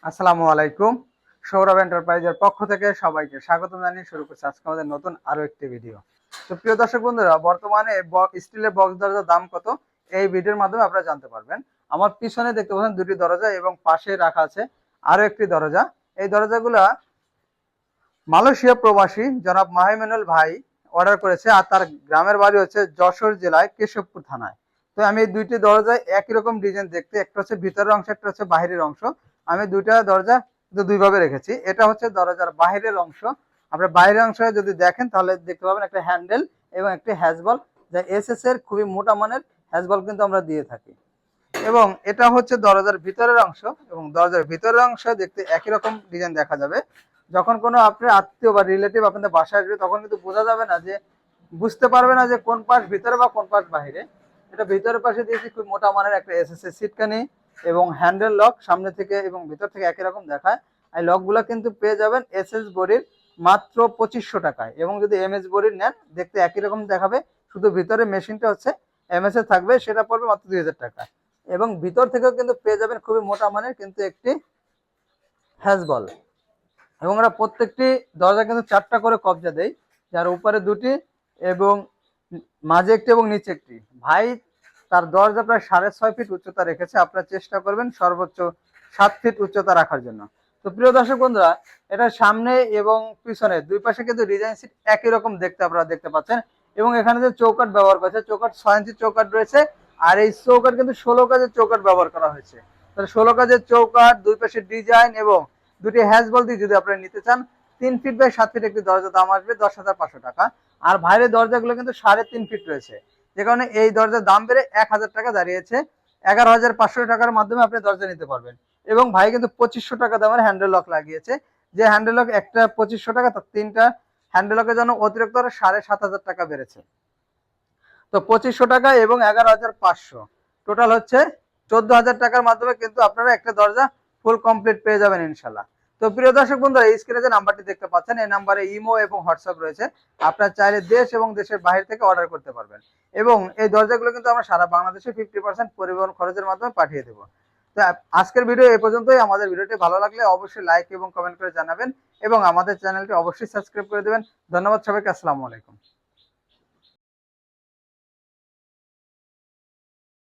আসসালামু আলাইকুম। সৌরভ এন্টারপ্রাইজের পক্ষ থেকে সবাইকে স্বাগতম জানিয়ে শুরু করছি আজকে আমাদের নতুন আরো একটি ভিডিও। তো প্রিয় দর্শক বন্ধুরা, বর্তমানে স্টিলের বক্স দরজার দাম কত এই ভিডিওর মাধ্যমে আপনারা জানতে পারবেন। আমার পিছনে দেখতে পাচ্ছেন দুটি দরজা এবং পাশে রাখা আছে আরো একটি দরজা। এই দরজাগুলা মালয়েশিয়া প্রবাসী জনাব মাহিমেনুল ভাই অর্ডার করেছে, আর তার গ্রামের বাড়ি হচ্ছে যশোর জেলায় কেশবপুর থানায়। তো আমি এই দুইটি দরজায় একই রকম ডিজাইন দেখতে, একটা হচ্ছে ভিতরের অংশ, একটা হচ্ছে বাহিরের অংশ। আমি দুইটা দরজা দুইভাবে রেখেছি। এটা হচ্ছে দরজার বাহিরের অংশ। আপনার বাইরের অংশ যদি দেখেন তাহলে দেখতে পাবেন একটা হ্যান্ডেল এবং একটি হ্যাজবল, যা এসএস এর খুবই মোটা মানের হ্যাজবল কিন্তু আমরা দিয়ে থাকি। এবং এটা হচ্ছে দরজার ভিতরের অংশ, এবং দরজার ভিতরের অংশ দেখতে একই রকম ডিজাইন দেখা যাবে। যখন কোনো আপনার আত্মীয় বা রিলেটিভ আপনাদের বাসায় আসবে তখন কিন্তু বোঝা যাবে না, যে বুঝতে পারবে না যে কোন পাশ ভিতরে বা কোন পাশ বাহিরে। এটা ভিতরের পাশে দিয়েছি খুব মোটা মানের একটা এসএসএ সিটকানি এবং হ্যান্ডেল লক, সামনে থেকে এবং ভিতর থেকে একই রকম দেখায়। এই লকগুলো কিন্তু পেয়ে যাবেন এসএস বডির মাত্র 2500 টাকায়, এবং যদি এমএস বডির নেন দেখতে একই রকম দেখাবে, শুধু ভিতরে মেশিনটা হচ্ছে এমএস এ থাকবে, সেটা পড়বে মাত্র 2000 টাকা। এবং ভিতর থেকেও কিন্তু পেয়ে যাবেন খুবই মোটা মানের কিন্তু একটি হ্যাজবল। এবং আমরা প্রত্যেকটি দরজা কিন্তু 4টা করে কবজা দেই, যার উপরে দুটি এবং মাঝে একটি এবং নিচে একটি। ভাই তার দরজা প্রায় 6.5 ফিট উচ্চতা রেখেছে, আপনারা চেষ্টা করবেন সর্বোচ্চ 7 ফিট উচ্চতা রাখার জন্য। তো প্রিয় দর্শক বন্ধুরা, এটা সামনে এবং পিছনে দুই পাশে কিন্তু ডিজাইন সিট একই রকম দেখতে আপনারা দেখতে পাচ্ছেন। এবং এখানে যে চৌকাট ব্যবহার করেছে, চৌকাট 6 ইঞ্চি চৌকাট রয়েছে, আর এই চৌকাট কিন্তু 16 কাজের চৌকাট ব্যবহার করা হয়েছে। তাহলে 16 কাজের চৌকাট, দুই পাশে ডিজাইন এবং দুটি হ্যাজবল দিয়ে যদি আপনারা নিতে চান, 3 ফিট বাই 7 ফিট একটি দরজা দাম আসবে 10,500 টাকা। আর বাইরের দরজাগুলো কিন্তু 3.5 ফিট রয়েছে, যে কারণে এই দরজার দাম বেড়ে 1000 টাকা দাঁড়িয়েছে। 11,500 টাকার মাধ্যমে আপনি দরজা নিতে পারবেন। এবং ভাই কিন্তু 2500 টাকা দামের হ্যান্ডেল লক লাগিয়েছে, যে হ্যান্ডেল লক একটা 2500 টাকা, তার 3টা হ্যান্ডেল লকের জন্য অতিরিক্ত 7,500 টাকা বেড়েছে। তো 2500 টাকা এবং 11,500 টোটাল হচ্ছে 14,000 টাকার মাধ্যমে কিন্তু আপনারা একটা দরজা ফুল কমপ্লিট পেয়ে যাবেন ইনশাল্লাহ। তো প্রিয় দর্শক বন্ধুরা, এই স্ক্রিনে যে নাম্বারটি দেখতে পাচ্ছেন, এই নাম্বারে ইমো এবং হোয়াটসঅ্যাপ রয়েছে। আপনারা চাইলে দেশ এবং দেশের বাইরে থেকে অর্ডার করতে পারবেন। এবং এই দরজাগুলো কিন্তু আমরা সারা বাংলাদেশে 50% পরিবহন খরচের মাধ্যমে পাঠিয়ে দেবো। তো আজকের ভিডিও এই পর্যন্তই। আমাদের ভিডিওটি ভালো লাগলে অবশ্যই লাইক এবং কমেন্ট করে জানাবেন, এবং আমাদের চ্যানেলটি অবশ্যই সাবস্ক্রাইব করে দেবেন। ধন্যবাদ সবাইকে। আসসালামু আলাইকুম।